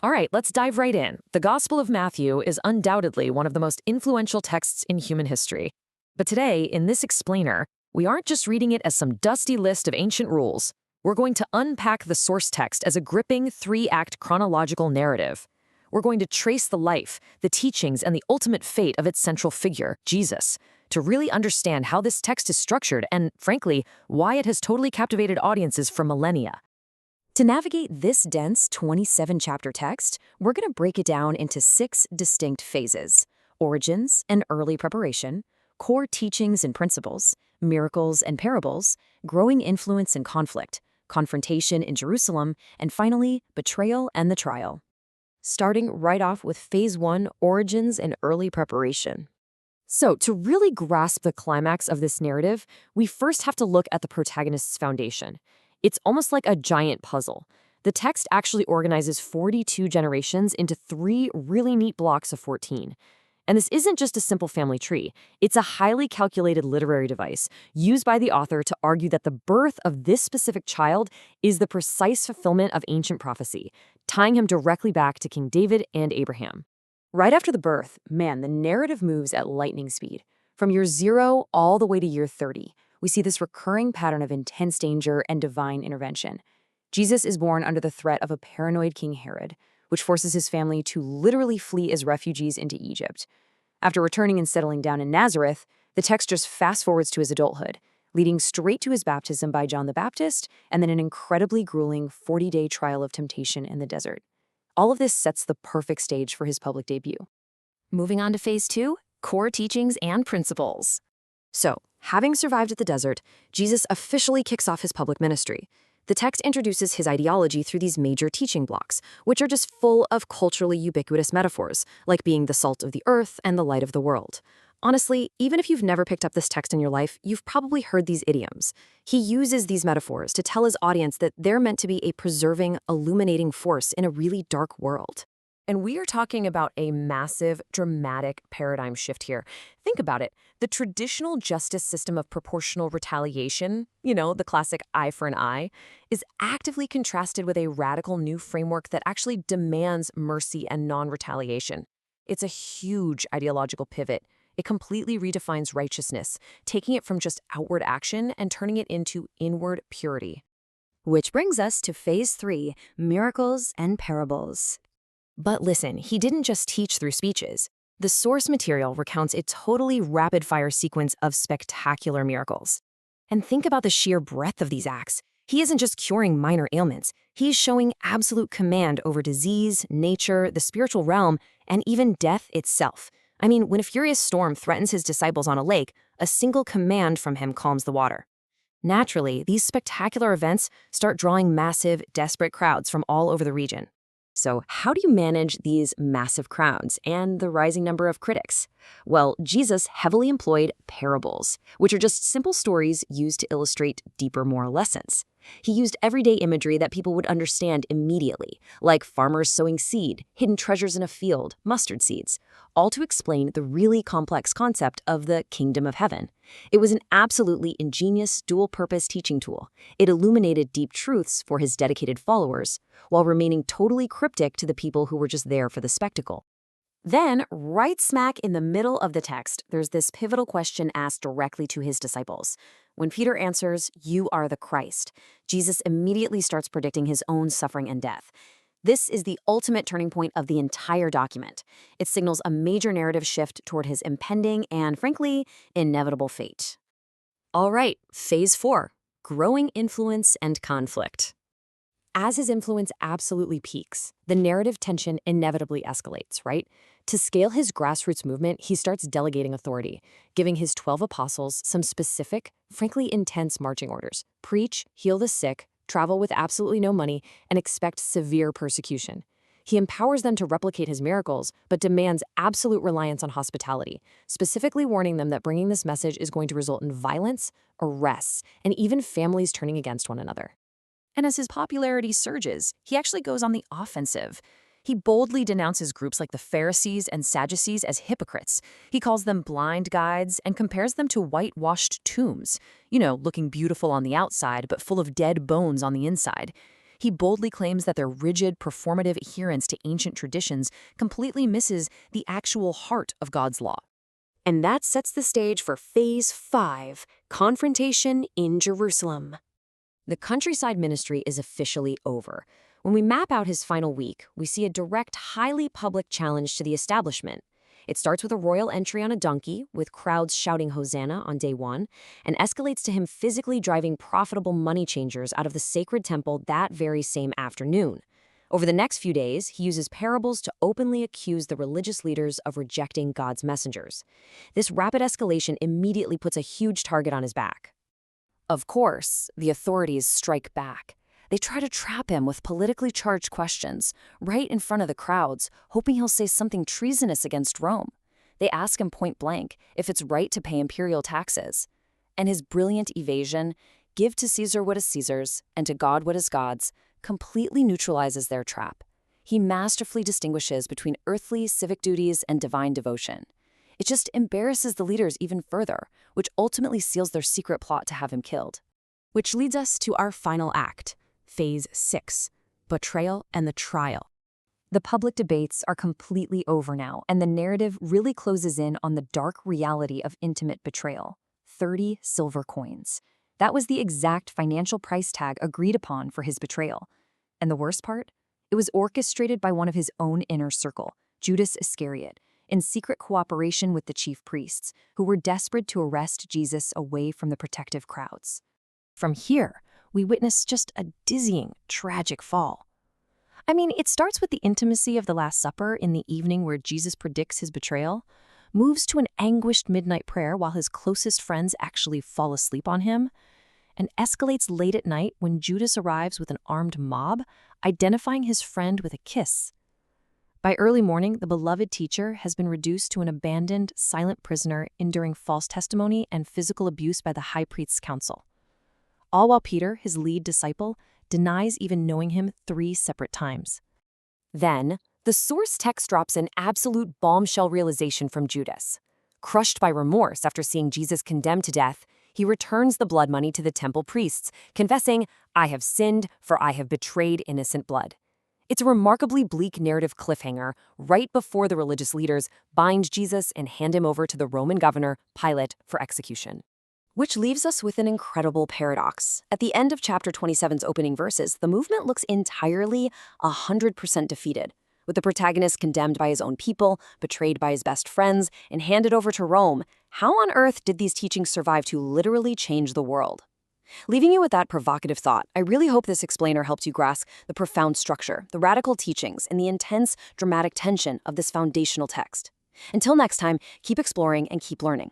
All right, let's dive right in. The Gospel of Matthew is undoubtedly one of the most influential texts in human history. But today, in this explainer, we aren't just reading it as some dusty list of ancient rules. We're going to unpack the source text as a gripping three-act chronological narrative. We're going to trace the life, the teachings, and the ultimate fate of its central figure, Jesus, to really understand how this text is structured and, frankly, why it has totally captivated audiences for millennia. To navigate this dense 27-chapter text, we're going to break it down into 6 distinct phases: origins and early preparation, core teachings and principles, miracles and parables, growing influence and conflict, confrontation in Jerusalem, and finally, betrayal and the trial. Starting right off with Phase 1, origins and early preparation. So, to really grasp the climax of this narrative, we first have to look at the protagonist's foundation. It's almost like a giant puzzle. The text actually organizes 42 generations into 3 really neat blocks of 14. And this isn't just a simple family tree. It's a highly calculated literary device used by the author to argue that the birth of this specific child is the precise fulfillment of ancient prophecy, tying him directly back to King David and Abraham. Right after the birth, man, the narrative moves at lightning speed. From year 0 all the way to year 30. We see this recurring pattern of intense danger and divine intervention. Jesus is born under the threat of a paranoid King Herod, which forces his family to literally flee as refugees into Egypt. After returning and settling down in Nazareth, the text just fast-forwards to his adulthood, leading straight to his baptism by John the Baptist, and then an incredibly grueling 40-day trial of temptation in the desert. All of this sets the perfect stage for his public debut. Moving on to Phase 2, core teachings and principles. So, having survived at the desert, Jesus officially kicks off his public ministry. The text introduces his ideology through these major teaching blocks, which are just full of culturally ubiquitous metaphors, like being the salt of the earth and the light of the world. Honestly, even if you've never picked up this text in your life, you've probably heard these idioms. He uses these metaphors to tell his audience that they're meant to be a preserving, illuminating force in a really dark world. And we are talking about a massive, dramatic paradigm shift here. Think about it. The traditional justice system of proportional retaliation, the classic eye for an eye, is actively contrasted with a radical new framework that actually demands mercy and non-retaliation. It's a huge ideological pivot. It completely redefines righteousness, taking it from just outward action and turning it into inward purity. Which brings us to Phase 3, miracles and parables. But listen, he didn't just teach through speeches. The source material recounts a totally rapid-fire sequence of spectacular miracles. And think about the sheer breadth of these acts. He isn't just curing minor ailments. He's showing absolute command over disease, nature, the spiritual realm, and even death itself. I mean, when a furious storm threatens his disciples on a lake, a single command from him calms the water. Naturally, these spectacular events start drawing massive, desperate crowds from all over the region. So how do you manage these massive crowds and the rising number of critics? Well, Jesus heavily employed parables, which are just simple stories used to illustrate deeper moral lessons. He used everyday imagery that people would understand immediately, like farmers sowing seed, hidden treasures in a field, mustard seeds, all to explain the really complex concept of the kingdom of heaven. It was an absolutely ingenious dual-purpose teaching tool. It illuminated deep truths for his dedicated followers, while remaining totally cryptic to the people who were just there for the spectacle. Then, right smack in the middle of the text, there's this pivotal question asked directly to his disciples. When Peter answers, "You are the Christ," Jesus immediately starts predicting his own suffering and death. This is the ultimate turning point of the entire document. It signals a major narrative shift toward his impending and, frankly, inevitable fate. All right, Phase 4, growing influence and conflict. As his influence absolutely peaks, the narrative tension inevitably escalates, right? To scale his grassroots movement, he starts delegating authority, giving his 12 apostles some specific, frankly intense marching orders. Preach, heal the sick, travel with absolutely no money, and expect severe persecution. He empowers them to replicate his miracles, but demands absolute reliance on hospitality, specifically warning them that bringing this message is going to result in violence, arrests, and even families turning against one another. And as his popularity surges, he actually goes on the offensive. He boldly denounces groups like the Pharisees and Sadducees as hypocrites. He calls them blind guides and compares them to whitewashed tombs, looking beautiful on the outside but full of dead bones on the inside. He boldly claims that their rigid, performative adherence to ancient traditions completely misses the actual heart of God's law. And that sets the stage for Phase 5, Confrontation in Jerusalem. The countryside ministry is officially over. When we map out his final week, we see a direct, highly public challenge to the establishment. It starts with a royal entry on a donkey, with crowds shouting Hosanna on day 1, and escalates to him physically driving profitable money changers out of the sacred temple that very same afternoon. Over the next few days, he uses parables to openly accuse the religious leaders of rejecting God's messengers. This rapid escalation immediately puts a huge target on his back. Of course, the authorities strike back. They try to trap him with politically charged questions, right in front of the crowds, hoping he'll say something treasonous against Rome. They ask him point blank if it's right to pay imperial taxes. And his brilliant evasion, give to Caesar what is Caesar's, and to God what is God's, completely neutralizes their trap. He masterfully distinguishes between earthly civic duties and divine devotion. It just embarrasses the leaders even further, which ultimately seals their secret plot to have him killed. Which leads us to our final act, Phase 6, Betrayal and the Trial. The public debates are completely over now, and the narrative really closes in on the dark reality of intimate betrayal. 30 silver coins. That was the exact financial price tag agreed upon for his betrayal. And the worst part? It was orchestrated by one of his own inner circle, Judas Iscariot, in secret cooperation with the chief priests, who were desperate to arrest Jesus away from the protective crowds. From here, we witness just a dizzying, tragic fall. I mean, it starts with the intimacy of the Last Supper in the evening where Jesus predicts his betrayal, moves to an anguished midnight prayer while his closest friends actually fall asleep on him, and escalates late at night when Judas arrives with an armed mob, identifying his friend with a kiss. By early morning, the beloved teacher has been reduced to an abandoned, silent prisoner enduring false testimony and physical abuse by the high priest's council. All while Peter, his lead disciple, denies even knowing him 3 separate times. Then, the source text drops an absolute bombshell realization from Judas. Crushed by remorse after seeing Jesus condemned to death, he returns the blood money to the temple priests, confessing, "I have sinned, for I have betrayed innocent blood." It's a remarkably bleak narrative cliffhanger right before the religious leaders bind Jesus and hand him over to the Roman governor, Pilate, for execution. Which leaves us with an incredible paradox. At the end of chapter 27's opening verses, the movement looks entirely 100% defeated. With the protagonist condemned by his own people, betrayed by his best friends, and handed over to Rome, how on earth did these teachings survive to literally change the world? Leaving you with that provocative thought, I really hope this explainer helps you grasp the profound structure, the radical teachings, and the intense, dramatic tension of this foundational text. Until next time, keep exploring and keep learning.